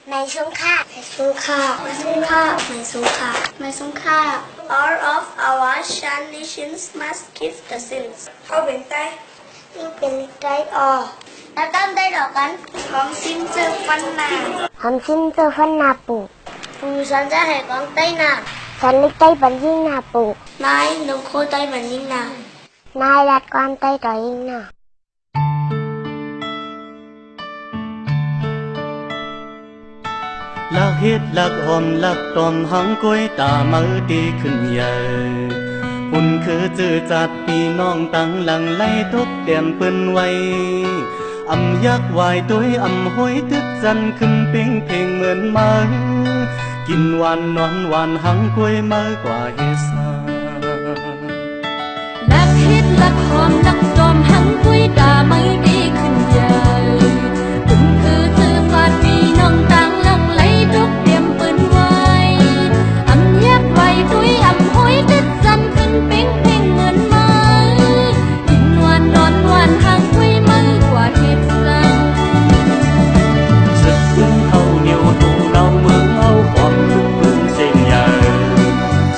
Mày xuống kha. Mày xuống kha. Mày xuống kha. Mày xuống kha. Mày xuống kha. All of our nations must keep the sins. Khâu biển Tây. Nhưng bên trái đã tâm tay đỏ cắn. Con xin chư phân nào. Hầm xin chư phân nà bù. Phù sản ra hệ con Tây nào. Sản lịch Tây bẩn dinh nà bù. Nay đồng khô Tây bản ninh nào. Nay đặt quan Tây trở hình nào. Lạc hiết lạc hòm lạc tòm hăng cốiตามือตีขึ้นใหญ่หุ่นคือจื้อจัดพี่น้องตั้งหลังไล่ทุกเตรียมปืนไว้อำยักวายตัวอำห้อยตึกจันขึ้นเพ่งเพ่งเหมือนมือกินหวานนอนหวานหังกล้วยมากกว่าเฮซาlạc hiết lạc hòm lạc tòm hăng cốiตามือตีขึ้นใหญ่หุ่นคือจื้อฟาดพี่น้องตั้งทุกเตรียมปืนไว้อำยักไว้ตุ้ยอำห้อยติดจันขึ้นเพ่งเพ่งเหมือนไม้กินหวานนอนหวานห่างคุยมือกว่าเห็ดสังสึกขึ้นเข้าเหนียวตูน้ำเมืองเอาความทุกข์ขึ้นเส้นใหญ่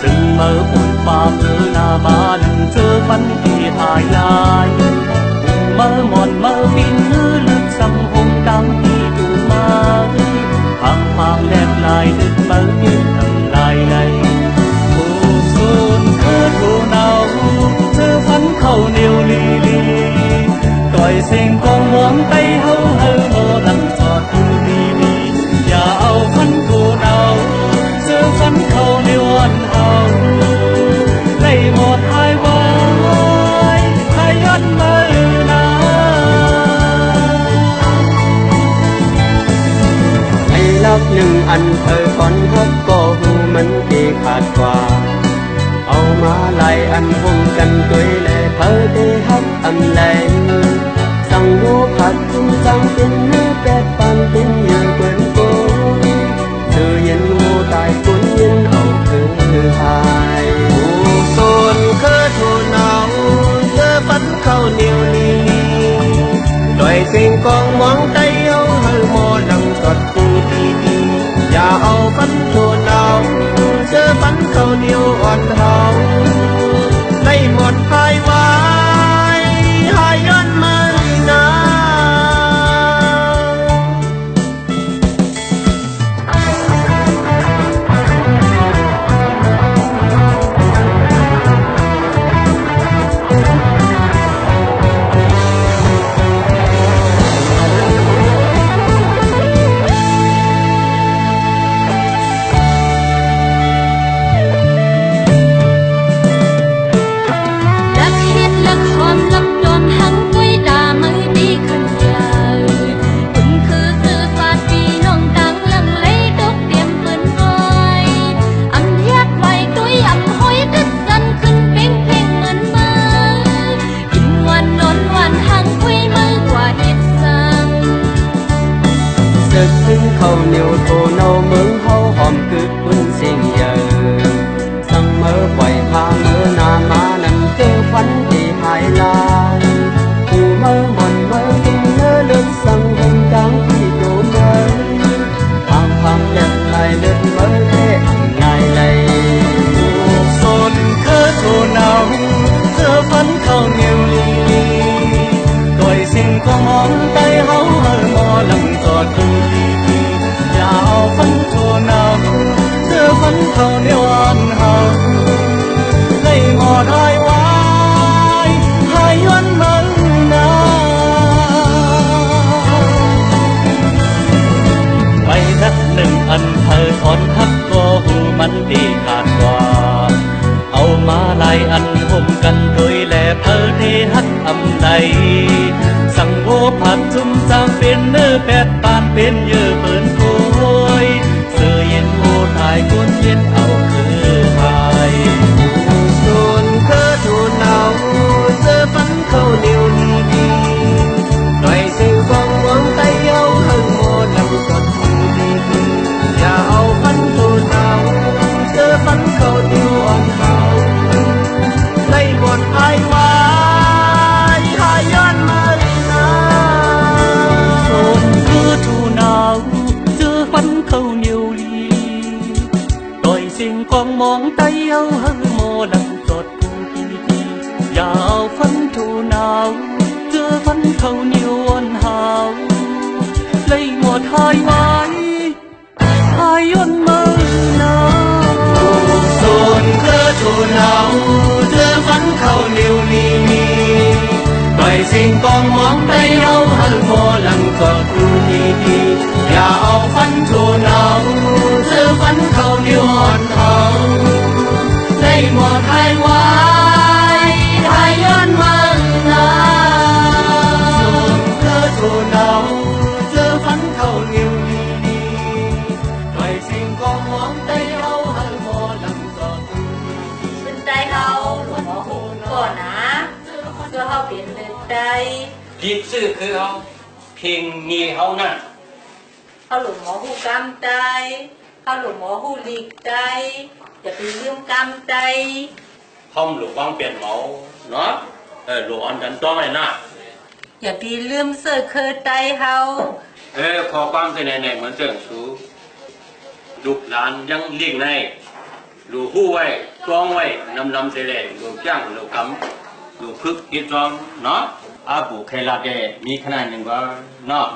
ซึ่งเมื่อปุ่นป่าเมื่อหน้าบ้านเจอฝันที่หายลายเมื่อหมอนเมื่อบินคือลึกสังหงดังที่ดูมาพางแลบลายนึกเมื่อยืนทำลายในผู้สูญคือผู้หนาวเจอฝันเข้าเหนียวลีต่อยเสียงกองหวงไตเฮาเฮาโมดังจอดผู้ดีอย่าเอาฝันผู้หนาวเจอฝันเข้าเหนียวอันเฮาไล่หมดหายไว้หายยันมือนาลักหนึ่งอันเธอก่อนฮักก็หูมันดีขาดกว่าเอามาไล่อันห่มกันด้วยแลเธอได้ฮักอันแรงสั่งหูผัดทุ่งสั่งเป็นเนื้อแปดปันเป็นเยื่อเกินโกเธอเย็นหูตายคุณเย็นเอาคือหายหูโซนคือทูหนาวเธอฝันเข้าเหนียวนี้โดยเสียงกองมองใจเอาเฮาโมดังจอดกูอย่าเอาฝันทั่วหนาวเจอฝันเข้าเหนียวอ่อนเฮาได้หมดภายไว้หายย้อนมานาเข้าเหนียวโทเนาเมืองเฮาหอมกึกบุญเสียงเยอะสั่งเมื่อปล่อยพาเมื่อนามานั่นเจอฝันที่หายลายผู้เมื่อหมอนเมื่อกินเนื้อเลือดสั่งหงดังที่โดนเมื่อพังเล็บลายเลือดเมื่อเละง่ายเลยผู้สนคือทูหนาวเจอฝันเข้าเหนียวลีต่อยสิ่งของมองใจเฮาเมื่อมอลำจอดดูอย่าเอาฝันทั่วหนาวเจอฝันเข้าเหนียวอันเฮาให้หมดหายไว้หายย้อนมันนาไปทักหนึ่งอันเธอถอนฮักก็หูมันดีขาดกว่าเอามาลายอันห่มกันโดยแลเธอที่ฮักอำใดสั่งโวผัดชุ่มจางเป็นเนื้อแปดปานเป็นเยื่อเปินโอยเสื้อเย็นโวตายกุนเย็นเอาคือหายส่วนคือทูหนาวเสื้อฝันเข้าเหนียวดีหน่อยสิ่งของหวังใจเอาหังโมดำกดดีอย่าเอาฝันทูหนาวเสื้อฝันเข้าเหนียวอ่อนเฮาได้หมดภายไว้หายย้อนมานาส่วนคือทูหนาว mong tay áo hơ mô lặng giọt kỳ kỳ dạo phân thù nào giữa phân khâu nhiều ôn hào lấy một hai mái hai ôn mơ nào dồn cơ thù nào giữa phân khâu nhiều ly bài xin con mong tay áo hơ mô lặng giọt kỳ kỳ dạo phân thù nào giữa phân khâu nhiều ôn hào lấy một hai mái hai ôn mơ nào cơ thù nào giữa phân khâu nhiều ly bài xin con mong tay áo hơ mô lặng giọt Bên tay hậu lùa mỏ hụก่อนนะเพื่อเขาเปลี่ยนเลยใจ รีบซื้อคือเขาเพลงมีเขานั่น เขาหลุมหมอหูกำใจเขาหลุมหมอหูหลีกใจอย่าไปลืมกำใจ ห้องหลวงวังเปลี่ยนหมอเนาะหลวงอันดันต้องเลยนะ อย่าไปลืมเสือเคยใจเขา ขอความเสนอแนะเหมือนเสื่องสูลูกหลานยังเลี้ยงในลูกหู้ไว้จ้องไว้นำเสด็จลูกจ้างลูกกำลูกพึกฮิตรองเนาะอาบุเคลาเดมีขนาดหนึ่งว่าเนาะ